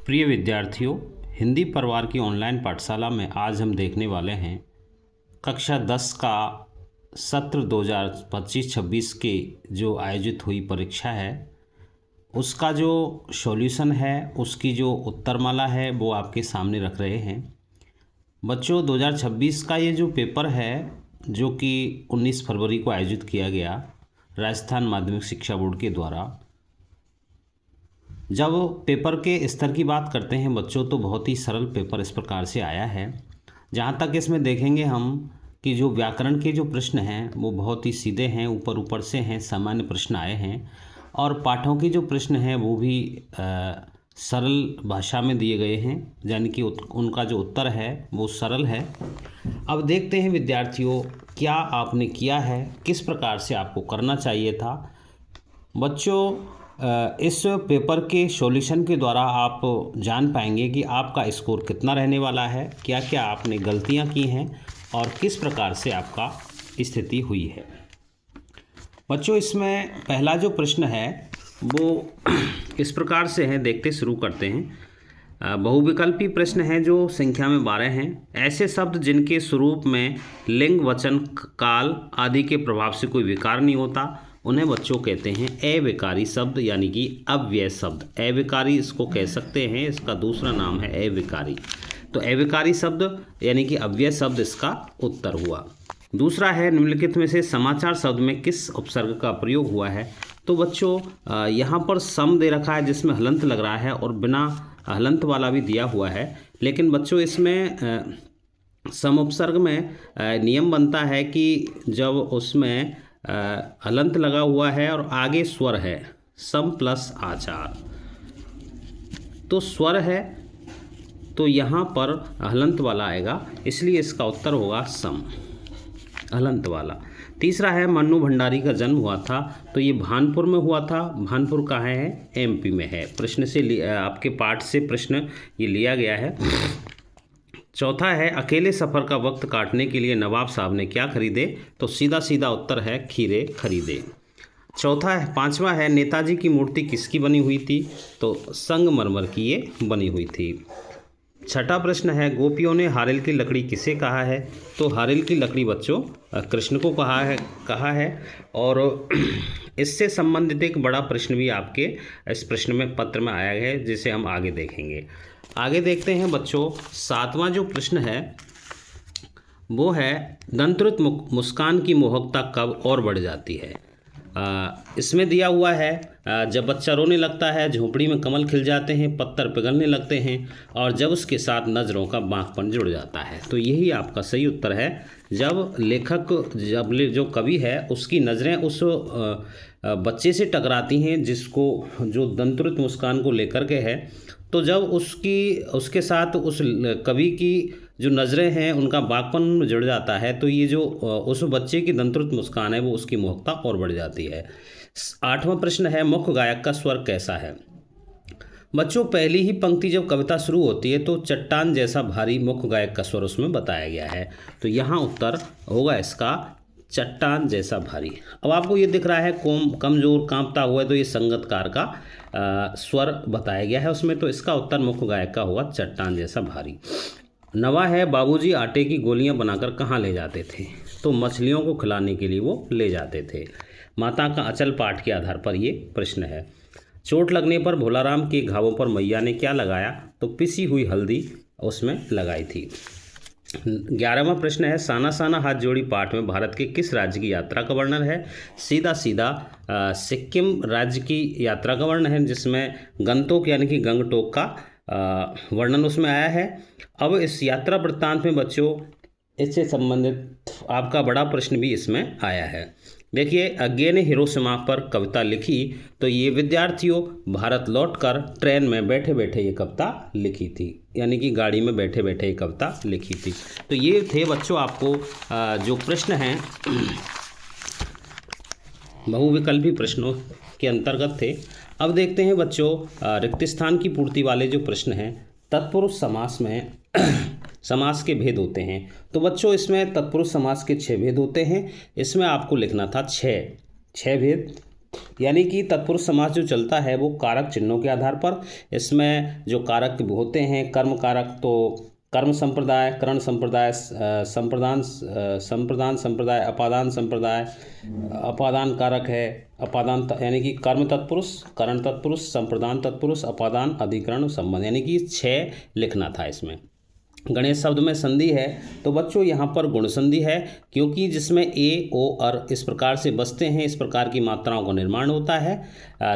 प्रिय विद्यार्थियों, हिंदी परिवार की ऑनलाइन पाठशाला में आज हम देखने वाले हैं कक्षा 10 का सत्र 2025-26 के जो आयोजित हुई परीक्षा है उसका जो सॉल्यूशन है, उसकी जो उत्तरमाला है वो आपके सामने रख रहे हैं। बच्चों, 2026 का ये जो पेपर है जो कि 19 फरवरी को आयोजित किया गया राजस्थान माध्यमिक शिक्षा बोर्ड के द्वारा, जब पेपर के स्तर की बात करते हैं बच्चों तो बहुत ही सरल पेपर इस प्रकार से आया है। जहाँ तक इसमें देखेंगे हम कि जो व्याकरण के जो प्रश्न हैं वो बहुत ही सीधे हैं, ऊपर ऊपर से हैं, सामान्य प्रश्न आए हैं और पाठों के जो प्रश्न हैं वो भी सरल भाषा में दिए गए हैं, यानी कि उनका जो उत्तर है वो सरल है। अब देखते हैं विद्यार्थियों क्या आपने किया है, किस प्रकार से आपको करना चाहिए था। बच्चों, इस पेपर के सॉल्यूशन के द्वारा आप जान पाएंगे कि आपका स्कोर कितना रहने वाला है, क्या क्या आपने गलतियां की हैं और किस प्रकार से आपका स्थिति हुई है। बच्चों, इसमें पहला जो प्रश्न है वो इस प्रकार से है, देखते शुरू करते हैं। बहुविकल्पी प्रश्न है जो संख्या में 12 हैं। ऐसे शब्द जिनके स्वरूप में लिंग, वचन, काल आदि के प्रभाव से कोई विकार नहीं होता उन्हें बच्चों कहते हैं अविकारी शब्द, यानी कि अव्यय शब्द। अविकारी इसको कह सकते हैं, इसका दूसरा नाम है अविकारी। तो अविकारी शब्द यानी कि अव्यय शब्द इसका उत्तर हुआ। दूसरा है निम्नलिखित में से समाचार शब्द में किस उपसर्ग का प्रयोग हुआ है। तो बच्चों यहाँ पर सम दे रखा है जिसमें हलंत लग रहा है और बिना हलंत वाला भी दिया हुआ है, लेकिन बच्चों इसमें सम उपसर्ग में नियम बनता है कि जब उसमें हलंत लगा हुआ है और आगे स्वर है, सम प्लस आचार, तो स्वर है तो यहाँ पर हलंत वाला आएगा, इसलिए इसका उत्तर होगा सम, हलंत वाला। तीसरा है मन्नू भंडारी का जन्म हुआ था, तो ये भानपुर में हुआ था। भानपुर कहाँ है? एमपी में है। प्रश्न से आपके पाठ से प्रश्न ये लिया गया है। चौथा है अकेले सफ़र का वक्त काटने के लिए नवाब साहब ने क्या खरीदे। तो सीधा सीधा उत्तर है खीरे खरीदे। चौथा है, पांचवा है नेताजी की मूर्ति किसकी बनी हुई थी। तो संगमरमर की ये बनी हुई थी। छठा प्रश्न है गोपियों ने हारिल की लकड़ी किसे कहा है। तो हारिल की लकड़ी बच्चों कृष्ण को कहा है। और इससे संबंधित एक बड़ा प्रश्न भी आपके इस प्रश्न में पत्र में आया है, जिसे हम आगे देखेंगे। आगे देखते हैं बच्चों, सातवां जो प्रश्न है वो है दंतृत मुस्कान की मोहकता कब और बढ़ जाती है। इसमें दिया हुआ है जब बच्चा रोने लगता है, झोंपड़ी में कमल खिल जाते हैं, पत्थर पिघलने लगते हैं और जब उसके साथ नज़रों का बांकपन जुड़ जाता है। तो यही आपका सही उत्तर है। जब जो कवि है उसकी नज़रें उस बच्चे से टकराती हैं जिसको जो दंतृत मुस्कान को लेकर के है, तो जब उसके साथ उस कवि की जो नज़रें हैं उनका बागपन जुड़ जाता है, तो ये जो उस बच्चे की दंतृत मुस्कान है वो उसकी मोहकता और बढ़ जाती है। आठवां प्रश्न है मुख्य गायक का स्वर कैसा है। बच्चों, पहली ही पंक्ति जब कविता शुरू होती है तो चट्टान जैसा भारी मुख्य गायक का स्वर उसमें बताया गया है, तो यहाँ उत्तर होगा इसका चट्टान जैसा भारी। अब आपको ये दिख रहा है कमजोर कांपता हुआ है, तो ये संगतकार का स्वर बताया गया है उसमें, तो इसका उत्तर मुख्य गायक का होगा चट्टान जैसा भारी। नवा है बाबूजी आटे की गोलियां बनाकर कहाँ ले जाते थे। तो मछलियों को खिलाने के लिए वो ले जाते थे। माता का अचल पाठ के आधार पर ये प्रश्न है। चोट लगने पर भोलाराम के घावों पर मैया ने क्या लगाया। तो पिसी हुई हल्दी उसमें लगाई थी। 11वां प्रश्न है साना साना हाथ जोड़ी पाठ में भारत के किस राज्य की यात्रा का वर्णन है। सीधा सीधा सिक्किम राज्य की यात्रा का वर्णन है, जिसमें गंगटोक यानी कि गंगटोक का वर्णन उसमें आया है। अब इस यात्रा वृत्तांत में बच्चों इससे संबंधित आपका बड़ा प्रश्न भी इसमें आया है। देखिए, अज्ञे ने हिरोशिमा पर कविता लिखी, तो ये विद्यार्थियों भारत लौटकर ट्रेन में बैठे बैठे ये कविता लिखी थी, यानी कि गाड़ी में बैठे बैठे ये कविता लिखी थी। तो ये थे बच्चों आपको जो प्रश्न हैं बहुविकल्पी प्रश्नों के अंतर्गत थे। अब देखते हैं बच्चों रिक्त स्थान की पूर्ति वाले जो प्रश्न हैं। तत्पुरुष समास में समास के भेद होते हैं। तो बच्चों इसमें तत्पुरुष समास के 6 भेद होते हैं। इसमें आपको लिखना था 6 भेद। यानी कि तत्पुरुष समास जो चलता है वो कारक चिन्हों के आधार पर, इसमें जो कारक होते हैं कर्म कारक, तो कर्म संप्रदाय, करण संप्रदाय, संप्रदान संप्रदाय, अपादान संप्रदाय, अपादान कारक है, अपादान यानी कि कर्म तत्पुरुष, करण तत्पुरुष, संप्रदान तत्पुरुष, अपादान, अधिकरण, संबंध, यानी कि 6 लिखना था इसमें। गणेश शब्द में संधि है तो बच्चों यहाँ पर गुण संधि है, क्योंकि जिसमें ए ओ अर इस प्रकार से बसते हैं, इस प्रकार की मात्राओं का निर्माण होता है।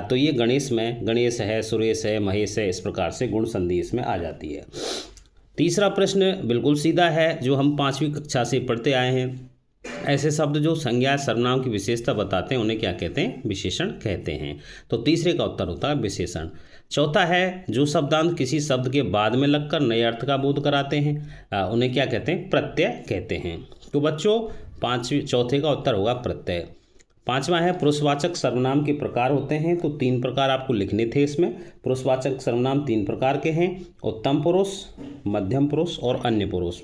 तो ये गणेश में गणेश है, सुरेश है, महेश है, इस प्रकार से गुण संधि इसमें आ जाती है। तीसरा प्रश्न बिल्कुल सीधा है, जो हम 5वीं कक्षा से पढ़ते आए हैं। ऐसे शब्द जो संज्ञा सर्वनाम की विशेषता बताते हैं उन्हें क्या कहते हैं? विशेषण कहते हैं। तो तीसरे का उत्तर होता है विशेषण। चौथा है, जो शब्दांत किसी शब्द के बाद में लगकर नए अर्थ का बोध कराते हैं उन्हें क्या कहते हैं? प्रत्यय कहते हैं। तो बच्चों चौथे का उत्तर होगा प्रत्यय। 5वां है, पुरुषवाचक सर्वनाम के प्रकार होते हैं। तो 3 प्रकार आपको लिखने थे इसमें। पुरुषवाचक सर्वनाम 3 प्रकार के हैं, उत्तम पुरुष, मध्यम पुरुष और अन्य पुरुष।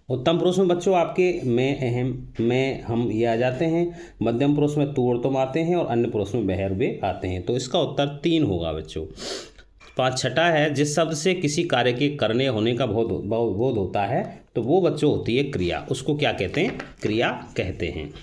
उत्तम पुरुष में बच्चों आपके मैं, अहम, मैं, हम ये आ जाते हैं। मध्यम पुरुष में तू और तुम आते हैं और अन्य पुरुष में वह और वे आते हैं। तो इसका उत्तर 3 होगा बच्चों। 6वां है, जिस शब्द से किसी कार्य के करने होने का बोध होता है तो वो बच्चों होती है क्रिया, उसको क्या कहते हैं? क्रिया कहते हैं।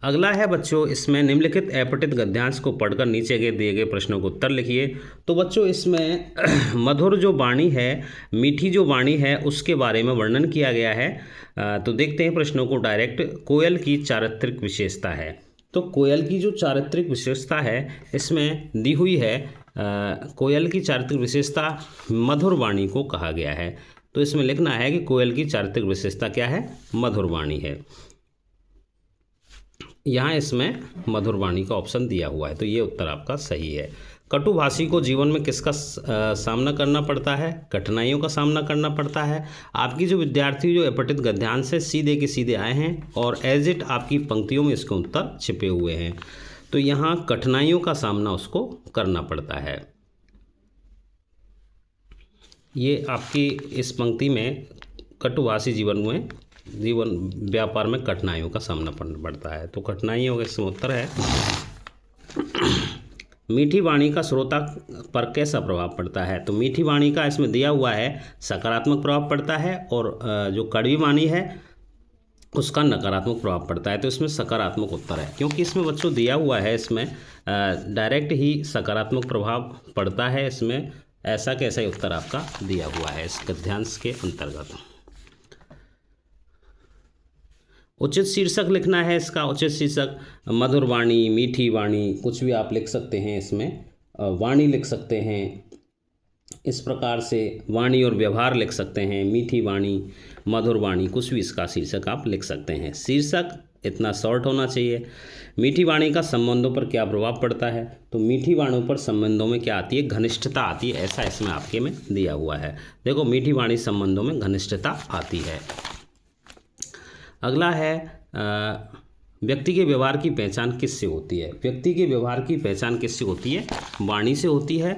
अगला है बच्चों, इसमें निम्नलिखित अपठित गद्यांश को पढ़कर नीचे के दिए गए प्रश्नों को उत्तर लिखिए। तो बच्चों इसमें मधुर जो वाणी है, मीठी जो वाणी है, उसके बारे में वर्णन किया गया है। तो देखते हैं प्रश्नों को डायरेक्ट। कोयल की चारित्रिक विशेषता है। तो कोयल की जो चारित्रिक विशेषता है इसमें दी हुई है। कोयल की चारित्रिक विशेषता मधुर वाणी को कहा गया है। तो इसमें लिखना है कि कोयल की चारित्रिक विशेषता क्या है? मधुर वाणी है। यहाँ इसमें मधुर वाणी का ऑप्शन दिया हुआ है, तो ये उत्तर आपका सही है। कटुभाषी को जीवन में किसका सामना करना पड़ता है? कठिनाइयों का सामना करना पड़ता है। आपकी जो विद्यार्थी जो अपठित गद्यांश से सीधे के सीधे आए हैं और एज इट आपकी पंक्तियों में इसके उत्तर छिपे हुए हैं, तो यहाँ कठिनाइयों का सामना उसको करना पड़ता है। ये आपकी इस पंक्ति में कटुभाषी जीवन व्यापार में कठिनाइयों का सामना पड़ता है, तो कठिनाइयों का इसमें उत्तर है। मीठी वाणी का श्रोता पर कैसा प्रभाव पड़ता है? तो मीठी वाणी का इसमें दिया हुआ है सकारात्मक प्रभाव पड़ता है, और जो कड़वी वाणी है उसका नकारात्मक प्रभाव पड़ता है। तो इसमें सकारात्मक उत्तर है, क्योंकि इसमें बच्चों दिया हुआ है इसमें डायरेक्ट ही सकारात्मक प्रभाव पड़ता है। इसमें ऐसा कैसा ही उत्तर आपका दिया हुआ है इस गद्यांश के अंतर्गत। उचित शीर्षक लिखना है इसका। उचित शीर्षक मधुर वाणी, मीठी वाणी, कुछ भी आप लिख सकते हैं इसमें। वाणी लिख सकते हैं इस प्रकार से, वाणी और व्यवहार लिख सकते हैं, मीठी वाणी, मधुर वाणी, कुछ भी इसका शीर्षक आप लिख सकते हैं। शीर्षक इतना शॉर्ट होना चाहिए। मीठी वाणी का संबंधों पर क्या प्रभाव पड़ता है? तो मीठी वाणियों पर संबंधों में क्या आती है? घनिष्ठता आती है, ऐसा इसमें आपके में दिया हुआ है। देखो, मीठी वाणी संबंधों में घनिष्ठता आती है। अगला है, व्यक्ति के व्यवहार की पहचान किससे होती है? व्यक्ति के व्यवहार की पहचान किससे होती है? वाणी से होती है।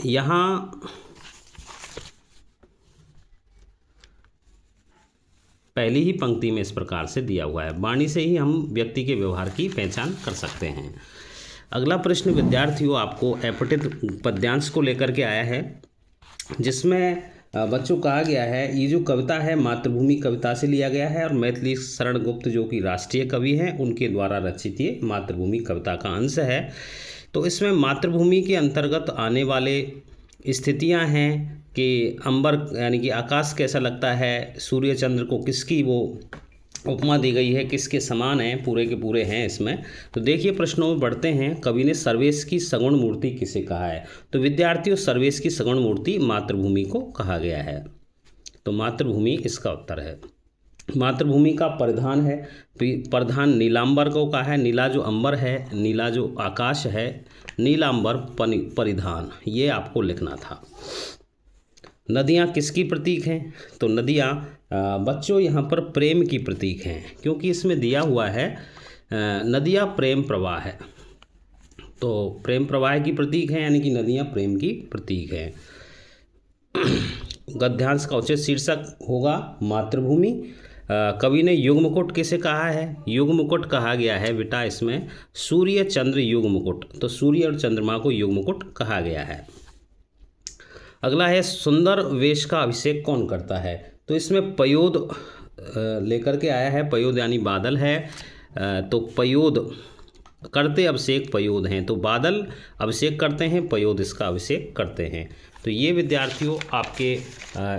यहाँ पहली ही पंक्ति में इस प्रकार से दिया हुआ है, वाणी से ही हम व्यक्ति के व्यवहार की पहचान कर सकते हैं। अगला प्रश्न विद्यार्थियों आपको अपठित पद्यांश को लेकर के आया है, जिसमें बच्चों कहा गया है, ये जो कविता है मातृभूमि कविता से लिया गया है, और मैथिली शरण गुप्त जो कि राष्ट्रीय कवि हैं उनके द्वारा रचित ये मातृभूमि कविता का अंश है। तो इसमें मातृभूमि के अंतर्गत आने वाले स्थितियां हैं कि अंबर यानी कि आकाश कैसा लगता है, सूर्य चंद्र को किसकी वो उपमा दी गई है, किसके समान है, पूरे के पूरे हैं इसमें। तो देखिए प्रश्नों में बढ़ते हैं। कवि ने सर्वेश की सगुण मूर्ति किसे कहा है? तो विद्यार्थियों, सर्वेश की सगुण मूर्ति मातृभूमि को कहा गया है। तो मातृभूमि इसका उत्तर है। मातृभूमि का परिधान है, परिधान नीलांबर को कहा है। नीला जो अंबर है, नीला जो आकाश है, नीलांबर परिधान, ये आपको लिखना था। नदियाँ किसकी प्रतीक हैं? तो नदियाँ बच्चों यहाँ पर प्रेम की प्रतीक हैं, क्योंकि इसमें दिया हुआ है नदियाँ प्रेम प्रवाह है। तो प्रेम प्रवाह की प्रतीक है, यानी कि नदियाँ प्रेम की प्रतीक है। गद्यांश का उचित शीर्षक होगा मातृभूमि। कवि ने युग मुकुट किसे कहा है? युग मुकुट कहा गया है बेटा इसमें सूर्य चंद्र युग मुकुट, तो सूर्य और चंद्रमा को युग मुकुट कहा गया है। अगला है सुंदर वेश का अभिषेक कौन करता है? तो इसमें पयोद लेकर के आया है, पयोद यानी बादल है, तो पयोद करते अभिषेक पयोद हैं, तो बादल अभिषेक करते हैं, पयोद इसका अभिषेक करते हैं। तो ये विद्यार्थियों आपके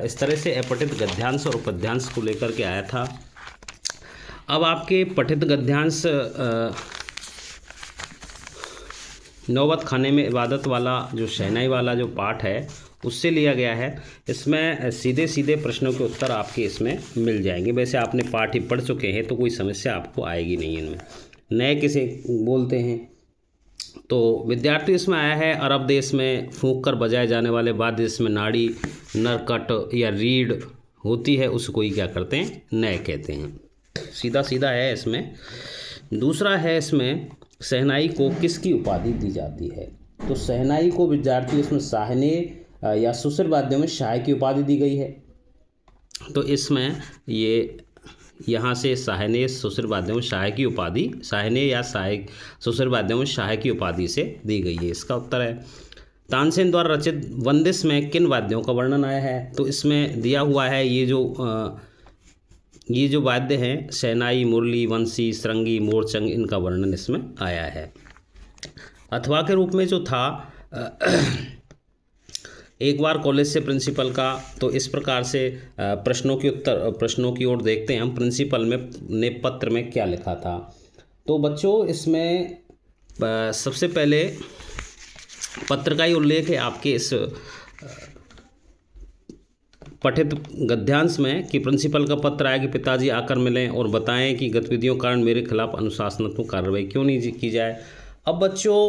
इस तरह से अपठित गद्यांश और उपद्यांश को लेकर के आया था। अब आपके पठित गद्यांश नौबत खाने में इबादत वाला जो शहनाई वाला जो पाठ है उससे लिया गया है। इसमें सीधे सीधे प्रश्नों के उत्तर आपके इसमें मिल जाएंगे। वैसे आपने पाठ ही पढ़ चुके हैं तो कोई समस्या आपको आएगी नहीं इनमें। नए किसे बोलते हैं? तो विद्यार्थी इसमें आया है अरब देश में फूंक कर बजाए जाने वाले वाद्य जिसमें नाड़ी नरकट या रीड होती है उसको ही क्या करते हैं? नए कहते हैं। सीधा सीधा है इसमें। दूसरा है इसमें शहनाई को किसकी उपाधि दी जाती है? तो शहनाई को विद्यार्थी इसमें साहने या सुसर वाद्यों में शाह की उपाधि दी गई है। तो इसमें ये यहाँ से साहने सुसर वाद्यों में शाह की उपाधि, साहने या सुसर वाद्यों में शाह की उपाधि से दी गई है। इसका उत्तर है। तानसेन द्वारा रचित वंदिश में किन वाद्यों का वर्णन आया है? तो इसमें दिया हुआ है ये जो वाद्य हैं शहनाई, मुरली, वंशी, सरंगी, मोरचंग, इनका वर्णन इसमें आया है। अथवा के रूप में जो था एक बार कॉलेज से प्रिंसिपल का, तो इस प्रकार से प्रश्नों की ओर देखते हैं हम। प्रिंसिपल ने पत्र में क्या लिखा था? तो बच्चों इसमें सबसे पहले पत्र का ही उल्लेख है आपके इस पठित गद्यांश में कि प्रिंसिपल का पत्र आया कि पिताजी आकर मिलें और बताएं कि गतिविधियों के कारण मेरे खिलाफ अनुशासनात्मक कार्रवाई क्यों नहीं की जाए। अब बच्चों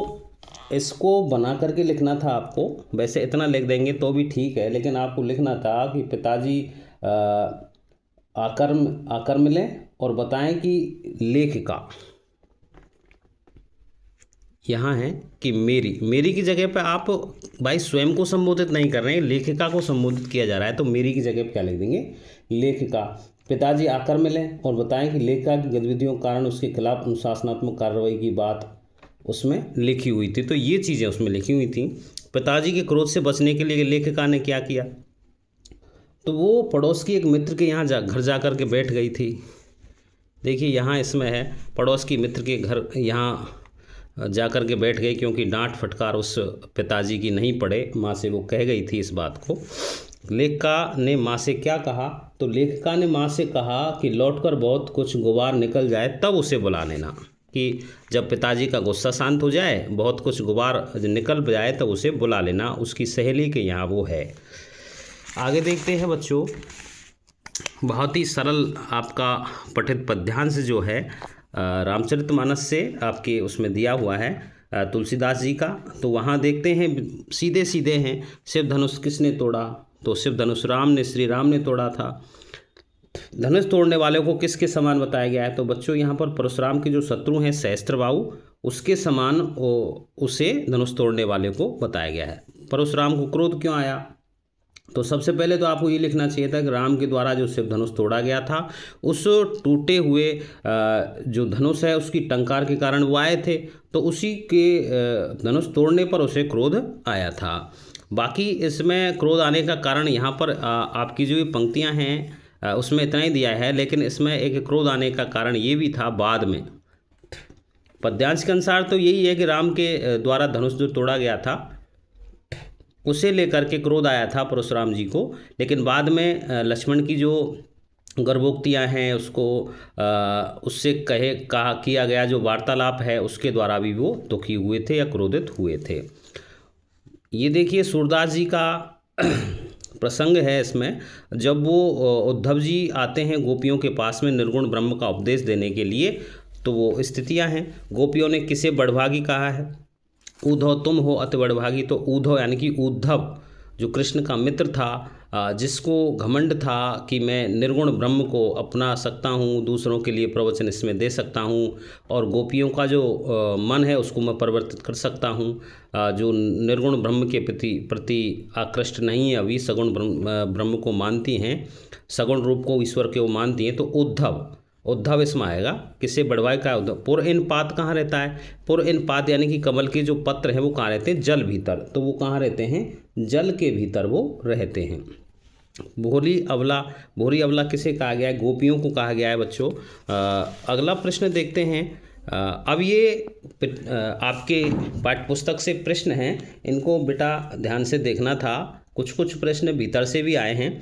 इसको बना करके लिखना था आपको। वैसे इतना लिख देंगे तो भी ठीक है, लेकिन आपको लिखना था कि पिताजी आकर मिलें और बताएं कि लेखिका यहाँ है कि मेरी की जगह पे आप भाई स्वयं को संबोधित नहीं कर रहे हैं, लेखिका को संबोधित किया जा रहा है। तो मेरी की जगह पे क्या लिख देंगे? लेखिका। पिताजी आकर मिलें और बताएं कि लेखिका की गतिविधियों के कारण उसके खिलाफ अनुशासनात्मक कार्रवाई की बात उसमें लिखी हुई थी। तो ये चीज़ें उसमें लिखी हुई थी। पिताजी के क्रोध से बचने के लिए लेखिका ने क्या किया? तो वो पड़ोस की एक मित्र के यहाँ घर जा कर के बैठ गई थी। देखिए यहाँ इसमें है पड़ोस की मित्र के घर यहाँ जा कर के बैठ गई, क्योंकि डांट फटकार उस पिताजी की नहीं पड़े। माँ से वो कह गई थी इस बात को। लेखिका ने माँ से क्या कहा? तो लेखिका ने माँ से कहा कि लौटकर बहुत कुछ गुबार निकल जाए तब उसे बुला लेना, कि जब पिताजी का गुस्सा शांत हो जाए, बहुत कुछ गुबार निकल जाए तब उसे बुला लेना। उसकी सहेली के यहाँ वो है। आगे देखते हैं बच्चों। बहुत ही सरल आपका पठित पद्यांश जो है रामचरितमानस से आपके उसमें दिया हुआ है तुलसीदास जी का। तो वहाँ देखते हैं सीधे सीधे हैं। शिव धनुष किसने तोड़ा? तो शिव धनुष श्री राम ने तोड़ा था। धनुष तोड़ने वाले को किसके समान बताया गया है? तो बच्चों यहाँ पर परशुराम के जो शत्रु हैं सहस्त्रबाहु, उसके समान उसे धनुष तोड़ने वाले को बताया गया है। परशुराम को क्रोध क्यों आया? तो सबसे पहले तो आपको ये लिखना चाहिए था कि राम के द्वारा जो शिव धनुष तोड़ा गया था, उस टूटे हुए जो धनुष है उसकी टंकार के कारण वो आए थे, तो उसी के धनुष तोड़ने पर उसे क्रोध आया था। बाकी इसमें क्रोध आने का कारण यहाँ पर आपकी जो ये पंक्तियाँ हैं उसमें इतना ही दिया है, लेकिन इसमें एक क्रोध आने का कारण ये भी था बाद में। पद्यांश के अनुसार तो यही है कि राम के द्वारा धनुष जो तोड़ा गया था उसे लेकर के क्रोध आया था परशुराम जी को, लेकिन बाद में लक्ष्मण की जो गर्भोक्तियाँ हैं उसको उससे किया गया जो वार्तालाप है उसके द्वारा भी वो दुखी हुए थे या क्रोधित हुए थे। ये देखिए सूरदास जी का प्रसंग है इसमें, जब वो उद्धव जी आते हैं गोपियों के पास में निर्गुण ब्रह्म का उपदेश देने के लिए, तो वो स्थितियां हैं। गोपियों ने किसे बड़भागी कहा है? उद्धव तुम हो अति बड़भागी। तो उद्धव यानी कि उद्धव जो कृष्ण का मित्र था, जिसको घमंड था कि मैं निर्गुण ब्रह्म को अपना सकता हूँ, दूसरों के लिए प्रवचन इसमें दे सकता हूँ और गोपियों का जो मन है उसको मैं परिवर्तित कर सकता हूँ, जो निर्गुण ब्रह्म के प्रति आकृष्ट नहीं है, अभी सगुण ब्रह्म को मानती हैं, सगुण रूप को ईश्वर के वो मानती हैं, तो उद्धव इसमें आएगा। किसे बढ़वाए का उद्धव। पुर इन पात कहाँ रहता है? पुर इन पात यानी कि कमल के जो पत्र हैं वो कहाँ रहते हैं? जल भीतर। तो वो कहाँ रहते हैं? जल के भीतर वो रहते हैं। भोरी अबला किसे कहा गया है? गोपियों को कहा गया है बच्चों। अगला प्रश्न देखते हैं। अब ये आपके पाठ्यपुस्तक से प्रश्न हैं, इनको बेटा ध्यान से देखना था। कुछ प्रश्न भीतर से भी आए हैं।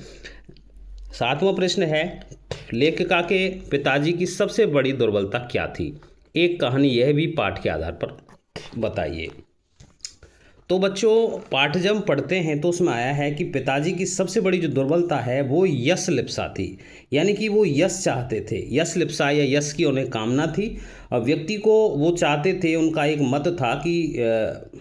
7वां प्रश्न है, लेखिका के पिताजी की सबसे बड़ी दुर्बलता क्या थी? एक कहानी यह भी पाठ के आधार पर बताइए। तो बच्चों पाठ जब पढ़ते हैं तो उसमें आया है कि पिताजी की सबसे बड़ी जो दुर्बलता है वो यश लिप्सा थी, यानी कि वो यश चाहते थे। यश लिप्सा या यश की उन्हें कामना थी और व्यक्ति को वो चाहते थे, उनका एक मत था कि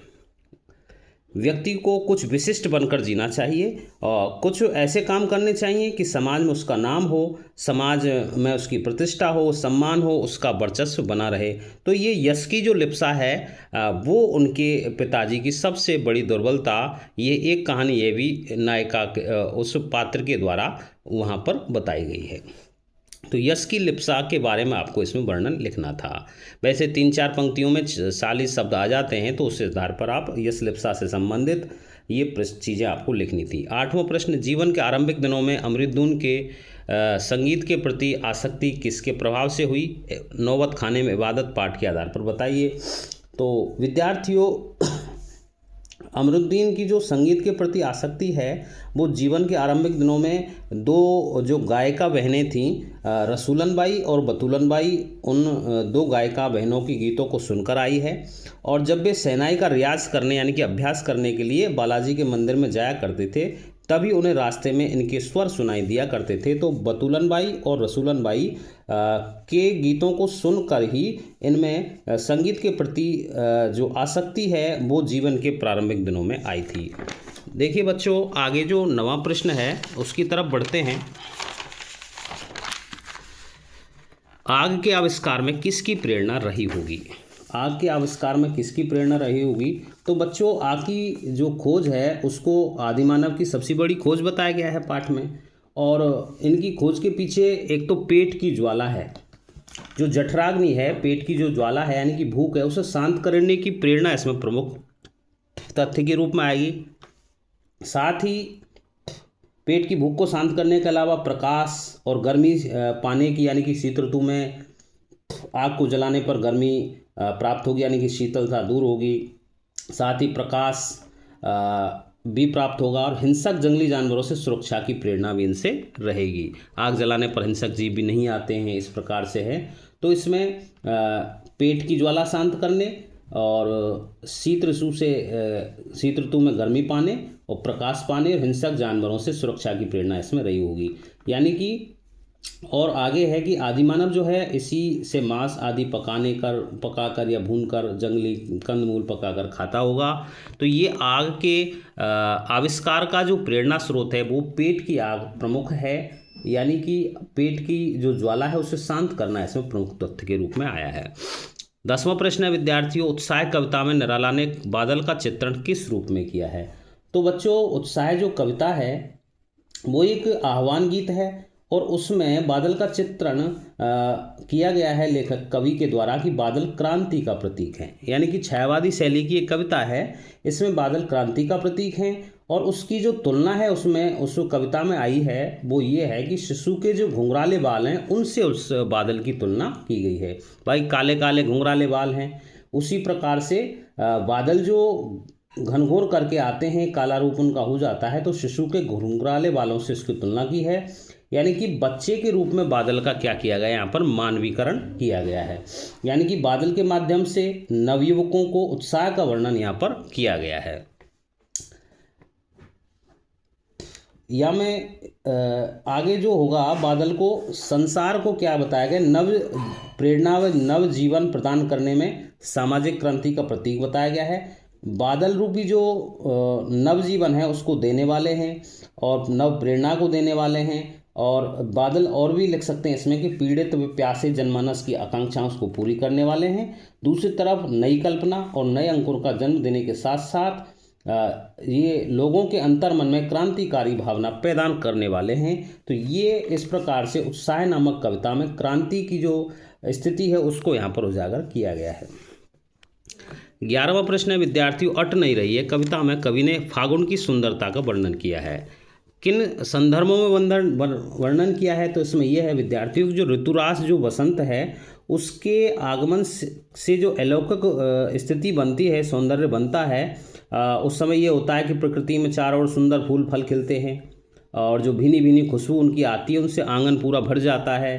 व्यक्ति को कुछ विशिष्ट बनकर जीना चाहिए और कुछ ऐसे काम करने चाहिए कि समाज में उसका नाम हो, समाज में उसकी प्रतिष्ठा हो, सम्मान हो, उसका वर्चस्व बना रहे। तो ये यश की जो लिप्सा है वो उनके पिताजी की सबसे बड़ी दुर्बलता। ये एक कहानी ये भी नायिका उस पात्र के द्वारा वहाँ पर बताई गई है। तो यश की लिप्सा के बारे में आपको इसमें वर्णन लिखना था। वैसे 3-4 पंक्तियों में 40 शब्द आ जाते हैं, तो उस आधार पर आप यश लिप्सा से संबंधित ये चीज़ें आपको लिखनी थी। 8वां प्रश्न, जीवन के आरंभिक दिनों में अमृतधुन के संगीत के प्रति आसक्ति किसके प्रभाव से हुई? नौबत खाने में इबादत पाठ के आधार पर बताइए। तो विद्यार्थियों अमरुद्दीन की जो संगीत के प्रति आसक्ति है वो जीवन के आरंभिक दिनों में दो जो गायिका बहनें थीं, रसूलन बाई और बतूलन बाई, उन दो गायिका बहनों की गीतों को सुनकर आई है। और जब वे शहनाई का रियाज करने यानी कि अभ्यास करने के लिए बालाजी के मंदिर में जाया करते थे, तभी उन्हें रास्ते में इनके स्वर सुनाई दिया करते थे। तो बतूलन बाई और रसूलन बाई के गीतों को सुनकर ही इनमें संगीत के प्रति जो आसक्ति है वो जीवन के प्रारंभिक दिनों में आई थी। देखिए बच्चों आगे जो 9वां प्रश्न है उसकी तरफ बढ़ते हैं। आग के आविष्कार में किसकी प्रेरणा रही होगी? आग के आविष्कार में किसकी प्रेरणा रही होगी? तो बच्चों आग की जो खोज है उसको आदिमानव की सबसे बड़ी खोज बताया गया है पाठ में। और इनकी खोज के पीछे एक तो पेट की ज्वाला है, जो जठराग्नि है, पेट की जो ज्वाला है यानी कि भूख है, उसे शांत करने की प्रेरणा इसमें प्रमुख तथ्य के रूप में आएगी। साथ ही पेट की भूख को शांत करने के अलावा प्रकाश और गर्मी पाने की, यानी कि शीत ऋतु में आग को जलाने पर गर्मी प्राप्त होगी यानी कि शीतलता दूर होगी। साथ ही प्रकाश भी प्राप्त होगा और हिंसक जंगली जानवरों से सुरक्षा की प्रेरणा भी इनसे रहेगी। आग जलाने पर हिंसक जीव भी नहीं आते हैं, इस प्रकार से है। तो इसमें पेट की ज्वाला शांत करने और शीत ऋतु में गर्मी पाने और प्रकाश पाने और हिंसक जानवरों से सुरक्षा की प्रेरणा इसमें रही होगी। यानी कि और आगे है कि आदिमानव जो है इसी से मांस आदि पकाकर या भूनकर जंगली कंदमूल पकाकर खाता होगा। तो ये आग के आविष्कार का जो प्रेरणा स्रोत है वो पेट की आग प्रमुख है, यानी कि पेट की जो ज्वाला है उसे शांत करना इसमें प्रमुख तथ्य के रूप में आया है। 10वां प्रश्न है विद्यार्थियों, उत्साह कविता में निराला ने बादल का चित्रण किस रूप में किया है? तो बच्चों उत्साह जो कविता है वो एक आह्वान गीत है और उसमें बादल का चित्रण किया गया है लेखक कवि के द्वारा कि बादल क्रांति का प्रतीक है, यानी कि छायावादी शैली की एक कविता है। इसमें बादल क्रांति का प्रतीक हैं और उसकी जो तुलना है उसमें उस कविता में आई है वो ये है कि शिशु के जो घुंघराले बाल हैं उनसे उस बादल की तुलना की गई है। भाई काले काले घुंघराले बाल हैं, उसी प्रकार से बादल जो घनघोर करके आते हैं, काला रूप उनका हो जाता है, तो शिशु के घुंघराले बालों से उसकी तुलना की है। यानी कि बच्चे के रूप में बादल का क्या किया गया, यहाँ पर मानवीकरण किया गया है। यानी कि बादल के माध्यम से नवयुवकों को उत्साह का वर्णन यहाँ पर किया गया है। या में आगे जो होगा बादल को संसार को क्या बताया गया, नव प्रेरणा व नव जीवन प्रदान करने में सामाजिक क्रांति का प्रतीक बताया गया है। बादल रूपी जो नवजीवन है उसको देने वाले हैं और नव प्रेरणा को देने वाले हैं। और बादल और भी लिख सकते हैं इसमें कि पीड़ित व प्यासे जनमानस की आकांक्षाओं को पूरी करने वाले हैं। दूसरी तरफ नई कल्पना और नए अंकुर का जन्म देने के साथ साथ ये लोगों के अंतर मन में क्रांतिकारी भावना पैदा करने वाले हैं। तो ये इस प्रकार से उत्साह नामक कविता में क्रांति की जो स्थिति है उसको यहाँ पर उजागर किया गया है। 11वां प्रश्न है, विद्यार्थियों अट नहीं रही है कविता में कवि ने फागुन की सुंदरता का वर्णन किया है। किन संदर्भों में वर्णन किया है? तो इसमें यह है विद्यार्थियों की जो ऋतुरास जो वसंत है उसके आगमन से जो अलौकिक स्थिति बनती है, सौंदर्य बनता है, उस समय ये होता है कि प्रकृति में चारों ओर सुंदर फूल फल खिलते हैं और जो भीनी भीनी खुशबू उनकी आती है उनसे आंगन पूरा भर जाता है।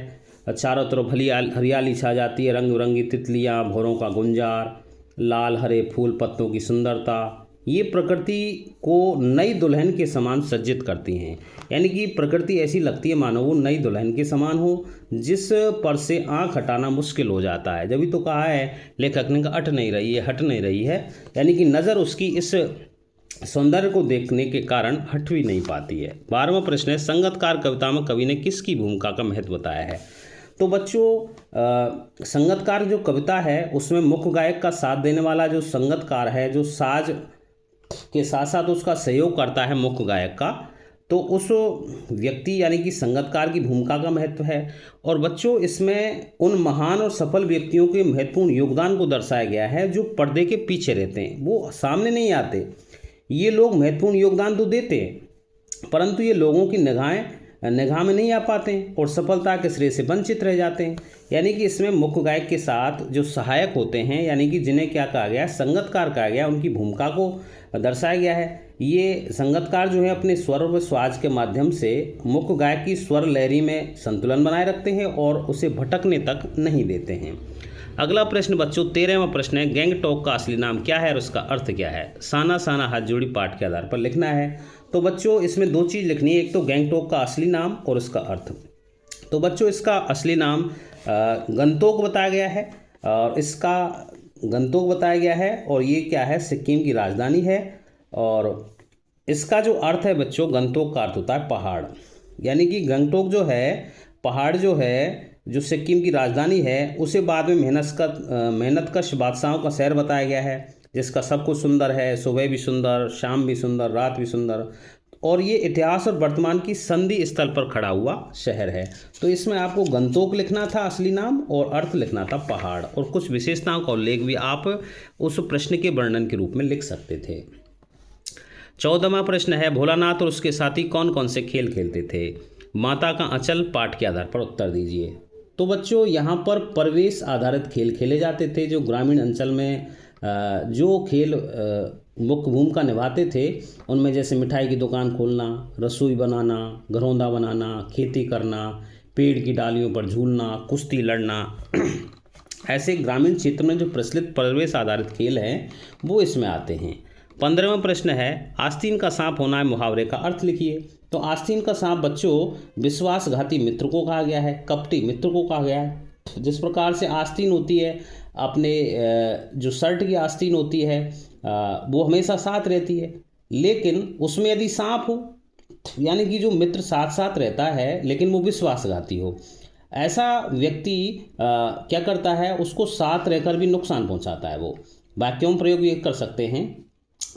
चारों तरफ हरियाली छा जाती है, रंग बिरंगी तितलियाँ, भौरों का गुंजार, लाल हरे फूल पत्तों की सुंदरता, ये प्रकृति को नई दुल्हन के समान सज्जित करती हैं। यानी कि प्रकृति ऐसी लगती है मानो वो नई दुल्हन के समान हो जिस पर से आंख हटाना मुश्किल हो जाता है। जब भी तो कहा है लेखक ने, अट नहीं रही है, हट नहीं रही है, यानी कि नज़र उसकी इस सौंदर्य को देखने के कारण हट भी नहीं पाती है। 12वां प्रश्न है, संगतकार कविता में कवि ने किसकी भूमिका का महत्व बताया है? तो बच्चों संगतकार जो कविता है उसमें मुख्य गायक का साथ देने वाला जो संगतकार है, जो साज के साथ साथ उसका सहयोग करता है मुख्य गायक का, तो उस व्यक्ति यानी कि संगतकार की भूमिका का महत्व है। और बच्चों इसमें उन महान और सफल व्यक्तियों के महत्वपूर्ण योगदान को दर्शाया गया है जो पर्दे के पीछे रहते हैं, वो सामने नहीं आते। ये लोग महत्वपूर्ण योगदान तो देते हैं परंतु ये लोगों की निगाह में नहीं आ पाते हैं और सफलता के श्रेय से वंचित रह जाते हैं। यानी कि इसमें मुख्य गायक के साथ जो सहायक होते हैं, यानी कि जिन्हें क्या कहा गया, संगतकार कहा गया, उनकी भूमिका को दर्शाया गया है। ये संगतकार जो है अपने स्वर व स्वाज के माध्यम से मुख्य गायक की स्वर लहरी में संतुलन बनाए रखते हैं और उसे भटकने तक नहीं देते हैं। अगला प्रश्न बच्चों 13वां प्रश्न है, गैंगटॉक का असली नाम क्या है और उसका अर्थ क्या है? साना साना हाथ जोड़ी पाठ के आधार पर लिखना है। तो बच्चों इसमें दो चीज़ लिखनी है, एक तो गैंगटॉक का असली नाम और उसका अर्थ। तो बच्चों इसका असली नाम गंगटोक बताया गया है और इसका गंगटोक बताया गया है और ये क्या है, सिक्किम की राजधानी है। और इसका जो अर्थ है बच्चों, गंगटोक का अर्थ होता है पहाड़। यानी कि गंगटोक जो है पहाड़ जो है, जो सिक्किम की राजधानी है, उसे बाद में मेहनतकश बादशाहों का शहर बताया गया है जिसका सब कुछ सुंदर है, सुबह भी सुंदर, शाम भी सुंदर, रात भी सुंदर। और ये इतिहास और वर्तमान की संधि स्थल पर खड़ा हुआ शहर है। तो इसमें आपको गंगटोक लिखना था असली नाम और अर्थ लिखना था पहाड़, और कुछ विशेषताओं का उल्लेख भी आप उस प्रश्न के वर्णन के रूप में लिख सकते थे। 14वां प्रश्न है, भोलानाथ और उसके साथी कौन कौन से खेल खेलते थे? माता का आंचल पाठ के आधार पर उत्तर दीजिए। तो बच्चों यहाँ पर परिवेश आधारित खेल खेले जाते थे। जो ग्रामीण अंचल में जो खेल मुख्य भूमिका निभाते थे उनमें जैसे मिठाई की दुकान खोलना, रसोई बनाना, घरौंदा बनाना, खेती करना, पेड़ की डालियों पर झूलना, कुश्ती लड़ना ऐसे ग्रामीण क्षेत्र में जो प्रचलित परिवेश आधारित खेल हैं वो इसमें आते हैं। 15वां प्रश्न है, आस्तीन का सांप होना है मुहावरे का अर्थ लिखिए। तो आस्तीन का सांप बच्चों विश्वासघाती मित्र को कहा गया है, कपटी मित्र को कहा गया है। जिस प्रकार से आस्तीन होती है, अपने जो शर्ट की आस्तीन होती है वो हमेशा साथ रहती है, लेकिन उसमें यदि सांप हो यानी कि जो मित्र साथ साथ रहता है लेकिन वो विश्वासघाती हो, ऐसा व्यक्ति क्या करता है, उसको साथ रहकर भी नुकसान पहुंचाता है। वो वाक्यों में प्रयोग ये कर सकते हैं।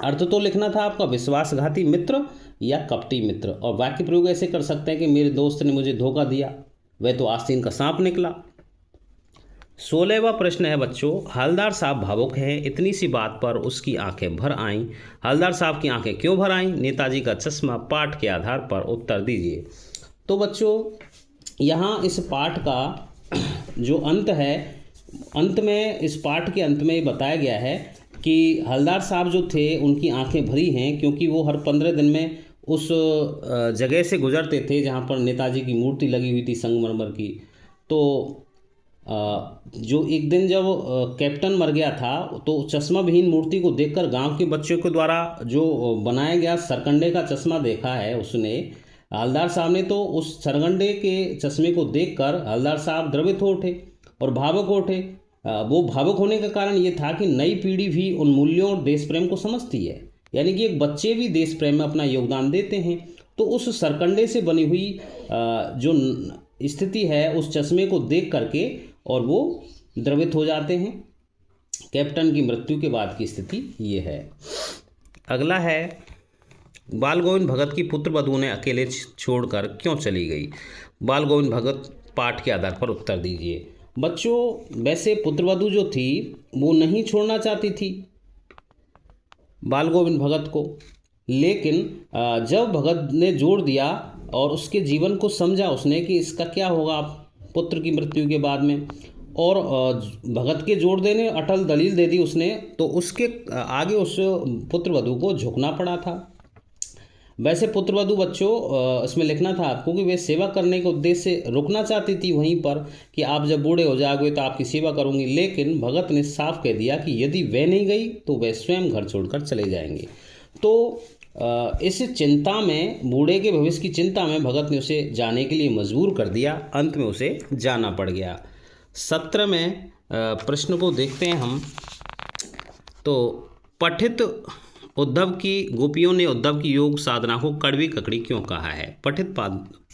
अर्थ तो लिखना था आपका विश्वासघाती मित्र या कपटी मित्र, और वाक्य प्रयोग ऐसे कर सकते हैं कि मेरे दोस्त ने मुझे धोखा दिया, वह तो आस्तीन का सांप निकला। 16वां प्रश्न है बच्चों, हवलदार साहब भावुक हैं, इतनी सी बात पर उसकी आंखें भर आईं। हवलदार साहब की आंखें क्यों भर आईं? नेताजी का चश्मा पाठ के आधार पर उत्तर दीजिए। तो बच्चों यहाँ इस पाठ का जो अंत है, अंत में इस पाठ के अंत में बताया गया है कि हवलदार साहब जो थे उनकी आंखें भरी हैं क्योंकि वो हर 15 दिन में उस जगह से गुजरते थे जहाँ पर नेताजी की मूर्ति लगी हुई थी संगमरमर की। तो जो एक दिन जब कैप्टन मर गया था तो चश्मा विहीन मूर्ति को देखकर गांव के बच्चों के द्वारा जो बनाया गया सरकंडे का चश्मा देखा है उसने, हवलदार साहब ने, तो उस सरकंडे के चश्मे को देखकर हवलदार साहब द्रवित हो उठे और भावुक हो उठे। वो भावुक होने का कारण ये था कि नई पीढ़ी भी उन मूल्यों और देश प्रेम को समझती है, यानी कि एक बच्चे भी देश प्रेम में अपना योगदान देते हैं। तो उस सरकंडे से बनी हुई जो स्थिति है उस चश्मे को देख करके और वो द्रवित हो जाते हैं। कैप्टन की मृत्यु के बाद की स्थिति ये है। अगला है, बाल गोविंद भगत की पुत्र वधू ने अकेले छोड़कर क्यों चली गई। बाल गोविंद भगत पाठ के आधार पर उत्तर दीजिए। बच्चों, वैसे पुत्रवधू जो थी वो नहीं छोड़ना चाहती थी बाल गोविंद भगत को, लेकिन जब भगत ने जोर दिया और उसके जीवन को समझा उसने कि इसका क्या होगा पुत्र की मृत्यु के बाद में, और भगत के जोर देने अटल दलील दे दी उसने, तो उसके आगे उस पुत्रवधू को झुकना पड़ा था। वैसे पुत्रवधू बच्चों इसमें लिखना था आपको कि वे सेवा करने के उद्देश्य से रुकना चाहती थी वहीं पर कि आप जब बूढ़े हो जाओगे तो आपकी सेवा करूंगी, लेकिन भगत ने साफ कह दिया कि यदि वह नहीं गई तो वह स्वयं घर छोड़कर चले जाएंगे। तो इस चिंता में, बूढ़े के भविष्य की चिंता में भगत ने उसे जाने के लिए मजबूर कर दिया। अंत में उसे जाना पड़ गया। 17 में प्रश्न को देखते हैं हम। तो पठित उद्धव की गोपियों ने उद्धव की योग साधना को कड़वी ककड़ी क्यों कहा है। पठित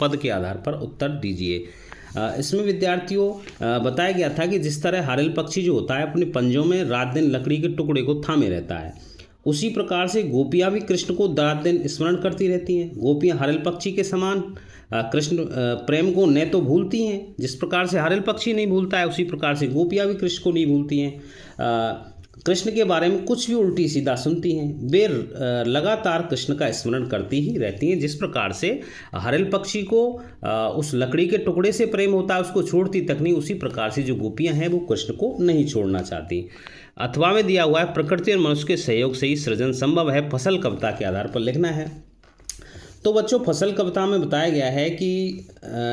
पद के आधार पर उत्तर दीजिए। इसमें विद्यार्थियों बताया गया था कि जिस तरह हरेल पक्षी जो होता है अपने पंजों में रात दिन लकड़ी के टुकड़े को थामे रहता है, उसी प्रकार से गोपियाँ भी कृष्ण को रात दिन स्मरण करती रहती हैं। गोपियाँ हरेल पक्षी के समान कृष्ण प्रेम को न तो भूलती हैं, जिस प्रकार से हरेल पक्षी नहीं भूलता है उसी प्रकार से गोपियाँ भी कृष्ण को नहीं भूलती हैं। कृष्ण के बारे में कुछ भी उल्टी सीधा सुनती हैं, वे लगातार कृष्ण का स्मरण करती ही रहती हैं। जिस प्रकार से हरेल पक्षी को उस लकड़ी के टुकड़े से प्रेम होता है, उसको छोड़ती तक नहीं, उसी प्रकार से जो गोपियां हैं वो कृष्ण को नहीं छोड़ना चाहती। अथवा में दिया हुआ है, प्रकृति और मनुष्य के सहयोग से ही सृजन संभव है। फसल कविता के आधार पर लिखना है। तो बच्चों, फसल कविता में बताया गया है कि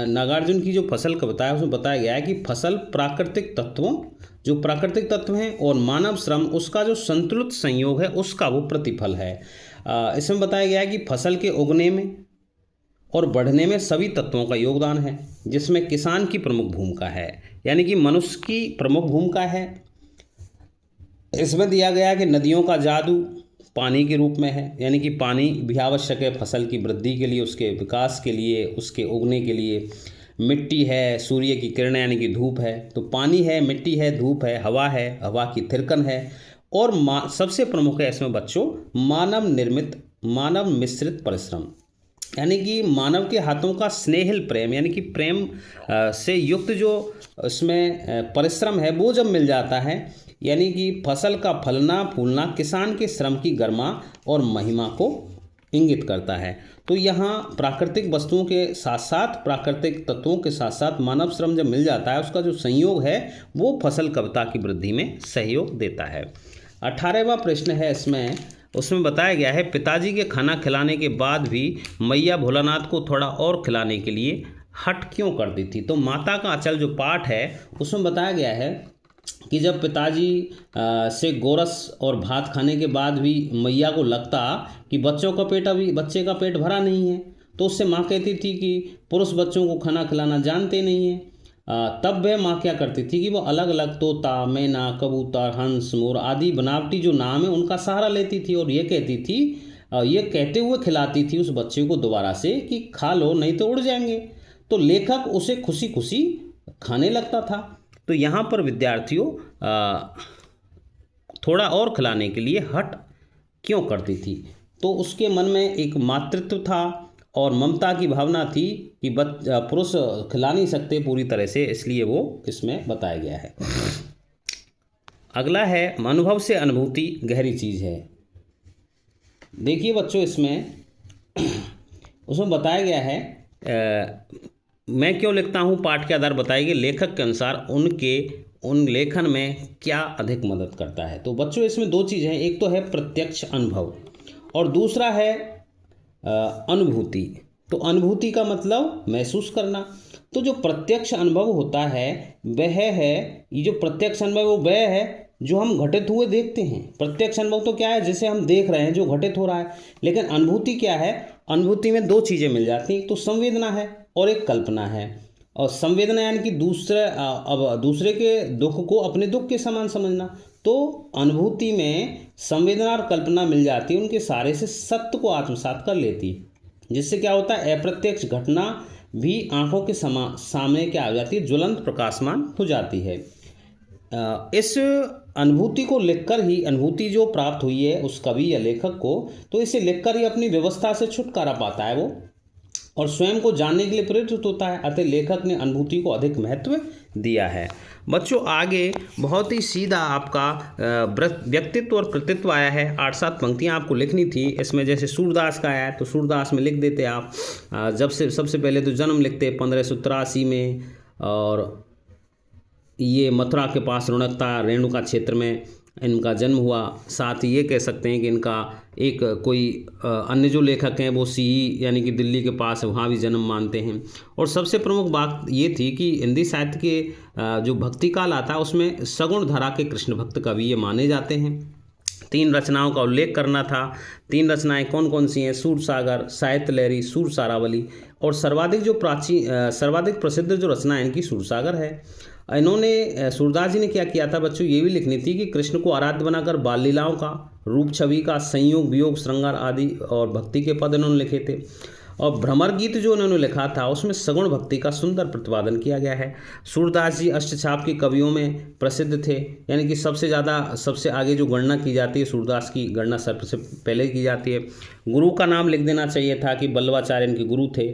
नागार्जुन की जो फसल कविता है उसमें बताया गया है कि फसल प्राकृतिक तत्वों, जो प्राकृतिक तत्व हैं, और मानव श्रम, उसका जो संतुलित संयोग है उसका वो प्रतिफल है। इसमें बताया गया है कि फसल के उगने में और बढ़ने में सभी तत्वों का योगदान है, जिसमें किसान की प्रमुख भूमिका है, यानी कि मनुष्य की प्रमुख भूमिका है। इसमें दिया गया है कि नदियों का जादू पानी के रूप में है, यानी कि पानी भी आवश्यक है फसल की वृद्धि के लिए, उसके विकास के लिए, उसके उगने के लिए। मिट्टी है, सूर्य की किरणें यानी कि धूप है, तो पानी है, मिट्टी है, धूप है, हवा की थिरकन है, और सबसे प्रमुख है इसमें बच्चों मानव निर्मित, मानव मिश्रित परिश्रम, यानी कि मानव के हाथों का स्नेहिल प्रेम, यानी कि प्रेम से युक्त जो इसमें परिश्रम है वो जब मिल जाता है, यानी कि फसल का फलना फूलना किसान के श्रम की गरिमा और महिमा को इंगित करता है। तो यहाँ प्राकृतिक वस्तुओं के साथ साथ, प्राकृतिक तत्वों के साथ साथ मानव श्रम जब मिल जाता है, उसका जो संयोग है वो फसल कविता की वृद्धि में सहयोग देता है। 18वां प्रश्न है इसमें, उसमें बताया गया है पिताजी के खाना खिलाने के बाद भी मैया भोलानाथ को थोड़ा और खिलाने के लिए हट क्यों करती थी। तो माता का अचल जो पाठ है उसमें बताया गया है कि जब पिताजी से गोरस और भात खाने के बाद भी मैया को लगता कि बच्चे का पेट भरा नहीं है, तो उससे माँ कहती थी कि पुरुष बच्चों को खाना खिलाना जानते नहीं हैं। तब वह माँ क्या करती थी कि वो अलग अलग तोता, मैना, कबूतर, हंस, मोर आदि बनावटी जो नाम है उनका सहारा लेती थी, और ये कहती थी, ये कहते हुए खिलाती थी उस बच्चे को दोबारा से कि खा लो नहीं तो उड़ जाएंगे। तो लेखक उसे खुशी खुशी खाने लगता था। तो यहाँ पर विद्यार्थियों थोड़ा और खिलाने के लिए हट क्यों करती थी। तो उसके मन में एक मातृत्व था और ममता की भावना थी कि पुरुष खिला नहीं सकते पूरी तरह से, इसलिए वो इसमें बताया गया है। अगला है अनुभव से अनुभूति गहरी चीज़ है। देखिए बच्चों, उसमें बताया गया है मैं क्यों लिखता हूँ पाठ के आधार बताएंगे, लेखक के अनुसार उन लेखन में क्या अधिक मदद करता है। तो बच्चों इसमें दो चीज़ हैं, एक तो है प्रत्यक्ष अनुभव और दूसरा है अनुभूति। तो अनुभूति का मतलब महसूस करना। तो जो प्रत्यक्ष अनुभव होता है वह है, ये जो प्रत्यक्ष अनुभव वह है जो हम घटित हुए देखते हैं। प्रत्यक्ष अनुभव तो क्या है, जैसे हम देख रहे हैं जो घटित हो रहा है। लेकिन अनुभूति क्या है, अनुभूति में दो चीज़ें मिल जाती हैं, एक तो संवेदना है और एक कल्पना है। और संवेदना यानी कि अब दूसरे के दुख को अपने दुख के समान समझना। तो अनुभूति में संवेदना और कल्पना मिल जाती है, उनके सारे से सत्य को आत्मसात कर लेती है, जिससे क्या होता है, अप्रत्यक्ष घटना भी आंखों के सामने क्या हो जाती है, ज्वलंत प्रकाशमान हो जाती है। इस अनुभूति को लिखकर ही, अनुभूति जो प्राप्त हुई है उस कवि या लेखक को, तो इसे लिखकर ही अपनी व्यवस्था से छुटकारा पाता है वो, और स्वयं को जानने के लिए प्रेरित होता है। अतः लेखक ने अनुभूति को अधिक महत्व दिया है। बच्चों आगे बहुत ही सीधा आपका व्यक्तित्व और कृतित्व आया है। 8-7 पंक्तियाँ आपको लिखनी थी। इसमें जैसे सूरदास का आया है तो सूरदास में लिख देते आप। जब से सबसे पहले तो जन्म लिखते 1583 में, और ये मथुरा के पास रुणकता रेणुका क्षेत्र में इनका जन्म हुआ। साथ ही ये कह सकते हैं कि इनका एक कोई अन्य जो लेखक हैं वो सीई यानी कि दिल्ली के पास वहाँ भी जन्म मानते हैं। और सबसे प्रमुख बात ये थी कि हिंदी साहित्य के जो भक्ति काल आता है उसमें सगुण धारा के कृष्ण भक्त कवि ये माने जाते हैं। 3 रचनाओं का उल्लेख करना था। 3 रचनाएं कौन कौन सी हैं? सूरसागर, साहित्य लहरी, सूर सारावली। और सर्वाधिक प्रसिद्ध जो रचना है इनकी सूरसागर है। इन्होंने सूरदास जी ने क्या किया था बच्चों, ये भी लिखनी थी कि कृष्ण को आराध्य बनाकर बाल लीलाओं का, रूप छवि का, संयोग वियोग श्रृंगार आदि और भक्ति के पद इन्होंने लिखे थे। और भ्रमर गीत जो उन्होंने लिखा था उसमें सगुण भक्ति का सुंदर प्रतिपादन किया गया है। सूरदास जी अष्टछाप के कवियों में प्रसिद्ध थे, यानी कि सबसे आगे जो गणना की जाती है सूरदास की गणना सबसे पहले की जाती है। गुरु का नाम लिख देना चाहिए था कि बल्लवाचार्य इनके गुरु थे।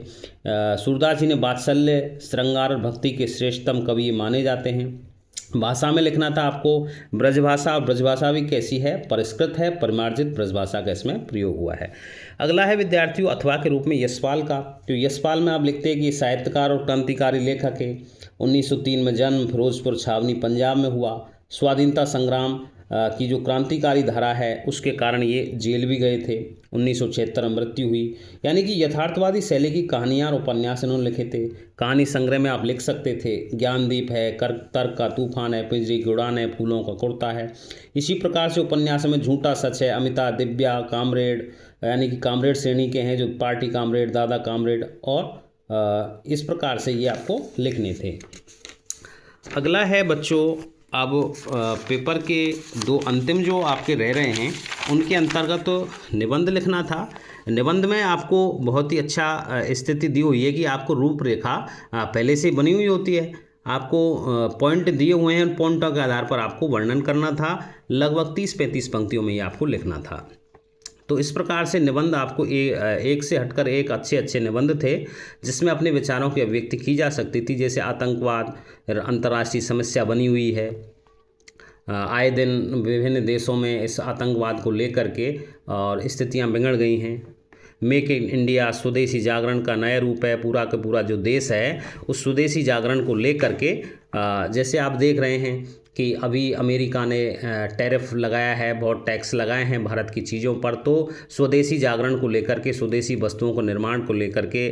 सूरदास जी ने वात्सल्य, श्रृंगार और भक्ति के श्रेष्ठतम कवि माने जाते हैं। भाषा में लिखना था आपको ब्रजभाषा, और ब्रजभाषा भी कैसी है? परिष्कृत है, परिमार्जित ब्रजभाषा का इसमें प्रयोग हुआ है। अगला है विद्यार्थियों अथवा के रूप में यशपाल का। तो यशपाल में आप लिखते हैं कि साहित्यकार और क्रांतिकारी लेखक है। 1903 में जन्म, फिरोजपुर छावनी पंजाब में हुआ। स्वाधीनता संग्राम की जो क्रांतिकारी धारा है उसके कारण ये जेल भी गए थे। 1976 में मृत्यु हुई। यानी कि यथार्थवादी शैली की कहानियाँ और उपन्यास इन्होंने लिखे थे। कहानी संग्रह में आप लिख सकते थे ज्ञानदीप है, तर्क का तूफान है, पिंजरी की उड़ान है, फूलों का कुर्ता है। इसी प्रकार से उपन्यास में झूठा सच है, अमिता, दिव्या, कामरेड, यानी कि कामरेड श्रेणी के हैं जो पार्टी कामरेड, दादा कामरेड, और इस प्रकार से ये आपको लिखने थे। अगला है बच्चों, अब पेपर के 2 अंतिम जो आपके रह रहे हैं उनके अंतर्गत निबंध लिखना था। निबंध में आपको बहुत ही अच्छा स्थिति दी हुई है कि आपको रूपरेखा पहले से बनी हुई होती है। आपको पॉइंट दिए हुए हैं, पॉइंटों के आधार पर आपको वर्णन करना था। लगभग 30-35 पंक्तियों में ये आपको लिखना था। तो इस प्रकार से निबंध आपको एक से हटकर एक अच्छे निबंध थे जिसमें अपने विचारों की अभिव्यक्ति की जा सकती थी। जैसे आतंकवाद अंतर्राष्ट्रीय समस्या बनी हुई है। आए दिन विभिन्न देशों में इस आतंकवाद को लेकर के और स्थितियां बिगड़ गई हैं। मेक इन इंडिया स्वदेशी जागरण का नया रूप है। पूरा का पूरा जो देश है उस स्वदेशी जागरण को लेकर के जैसे आप देख रहे हैं कि अभी अमेरिका ने टैरिफ लगाया है, बहुत टैक्स लगाए हैं भारत की चीज़ों पर। तो स्वदेशी जागरण को लेकर के, स्वदेशी वस्तुओं को निर्माण को लेकर के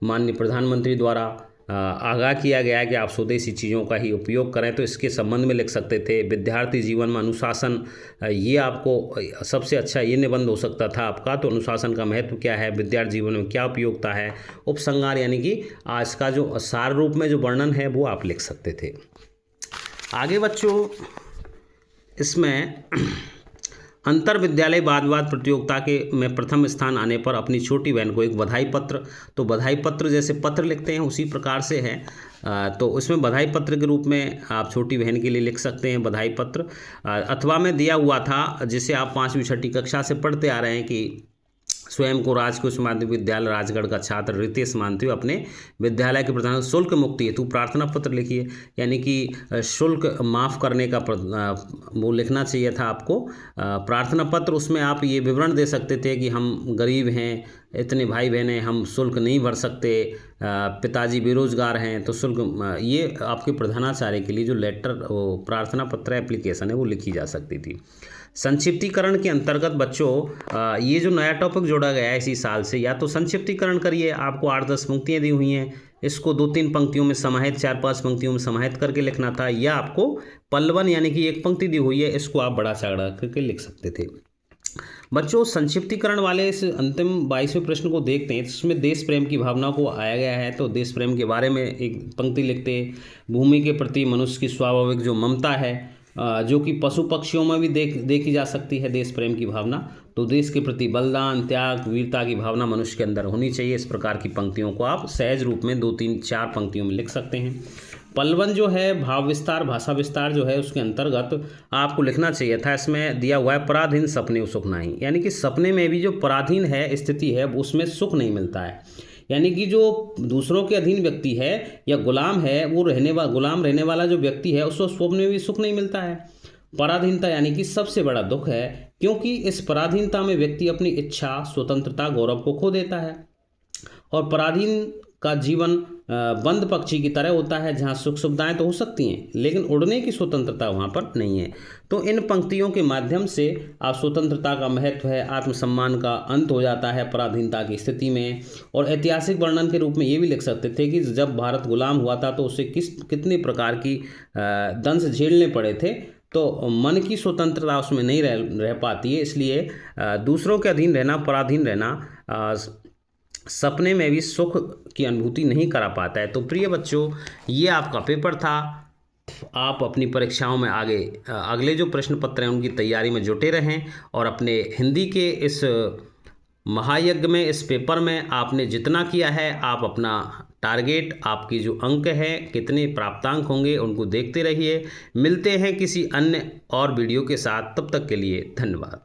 माननीय प्रधानमंत्री द्वारा आगाह किया गया है कि आप स्वदेशी चीज़ों का ही उपयोग करें। तो इसके संबंध में लिख सकते थे। विद्यार्थी जीवन में अनुशासन, ये आपको सबसे अच्छा ये निबंध हो सकता था आपका। तो अनुशासन का महत्व क्या है, विद्यार्थी जीवन में क्या उपयोगिता है। उपसंहार यानी कि आज का जो सार रूप में जो वर्णन है वो आप लिख सकते थे। आगे बच्चों इसमें अंतर विद्यालय वाद विवाद प्रतियोगिता के में प्रथम स्थान आने पर अपनी छोटी बहन को एक बधाई पत्र, तो बधाई पत्र जैसे पत्र लिखते हैं उसी प्रकार से है। तो उसमें बधाई पत्र के रूप में आप छोटी बहन के लिए लिख सकते हैं बधाई पत्र। अथवा में दिया हुआ था जिसे आप 5वीं 6ठी कक्षा से पढ़ते आ रहे हैं कि स्वयं को राजकीय उच्च माध्यमिक विद्यालय राजगढ़ का छात्र रितेश मानते हुए अपने विद्यालय के प्रधान शुल्क मुक्ति हेतु प्रार्थना पत्र लिखिए। यानी कि शुल्क माफ़ करने का वो लिखना चाहिए था आपको प्रार्थना पत्र। उसमें आप ये विवरण दे सकते थे कि हम गरीब हैं, इतने भाई बहन हैं, हम शुल्क नहीं भर सकते, पिताजी बेरोजगार हैं, तो शुल्क, ये आपके प्रधानाचार्य के लिए जो लेटर वो प्रार्थना पत्र एप्लीकेशन है वो लिखी जा सकती थी। संक्षिप्तीकरण के अंतर्गत बच्चों ये जो नया टॉपिक जोड़ा गया है इसी साल से, या तो संक्षिप्तीकरण करिए, आपको 8-10 पंक्तियाँ दी हुई हैं, इसको 2-3 पंक्तियों में समाहित, 4-5 पंक्तियों में समाहित करके लिखना था, या आपको पल्लवन यानी कि एक पंक्ति दी हुई है इसको आप बड़ा चढ़ा करके लिख सकते थे। बच्चों, संक्षिप्तीकरण वाले इस अंतिम 22वें प्रश्न को देखते हैं। इसमें देश प्रेम की भावना को आया गया है। तो देश प्रेम के बारे में एक पंक्ति लिखते, भूमि के प्रति मनुष्य की स्वाभाविक जो ममता है, जो कि पशु पक्षियों में भी देखी जा सकती है देश प्रेम की भावना। तो देश के प्रति बलिदान, त्याग, वीरता की भावना मनुष्य के अंदर होनी चाहिए। इस प्रकार की पंक्तियों को आप सहज रूप में 2, 3, 4 पंक्तियों में लिख सकते हैं। पलवन जो है भाव विस्तार, भाषा विस्तार जो है, उसके अंतर्गत आपको लिखना चाहिए था, इसमें दिया हुआ है पराधीन सपने सुख नहीं, यानी कि सपने में भी जो पराधीन है स्थिति है उसमें सुख नहीं मिलता है। यानी कि जो दूसरों के अधीन व्यक्ति है या गुलाम है, वो गुलाम रहने वाला जो व्यक्ति है उसको स्वप्न में भी सुख नहीं मिलता है। पराधीनता यानी कि सबसे बड़ा दुख है, क्योंकि इस पराधीनता में व्यक्ति अपनी इच्छा, स्वतंत्रता, गौरव को खो देता है। और पराधीन का जीवन बंद पक्षी की तरह होता है, जहाँ सुख सुविधाएं तो हो सकती हैं लेकिन उड़ने की स्वतंत्रता वहाँ पर नहीं है। तो इन पंक्तियों के माध्यम से आप स्वतंत्रता का महत्व है, आत्मसम्मान का अंत हो जाता है पराधीनता की स्थिति में। और ऐतिहासिक वर्णन के रूप में ये भी लिख सकते थे कि जब भारत गुलाम हुआ था तो उसे कितने प्रकार की दंश झेलने पड़े थे। तो मन की स्वतंत्रता उसमें नहीं रह पाती है, इसलिए दूसरों के अधीन रहना, पराधीन रहना सपने में भी सुख की अनुभूति नहीं करा पाता है। तो प्रिय बच्चों, ये आपका पेपर था। आप अपनी परीक्षाओं में आगे अगले जो प्रश्न पत्र हैं उनकी तैयारी में जुटे रहें और अपने हिंदी के इस महायज्ञ में, इस पेपर में आपने जितना किया है, आप अपना टारगेट, आपकी जो अंक है, कितने प्राप्तांक होंगे उनको देखते रहिए। मिलते हैं किसी अन्य और वीडियो के साथ, तब तक के लिए धन्यवाद।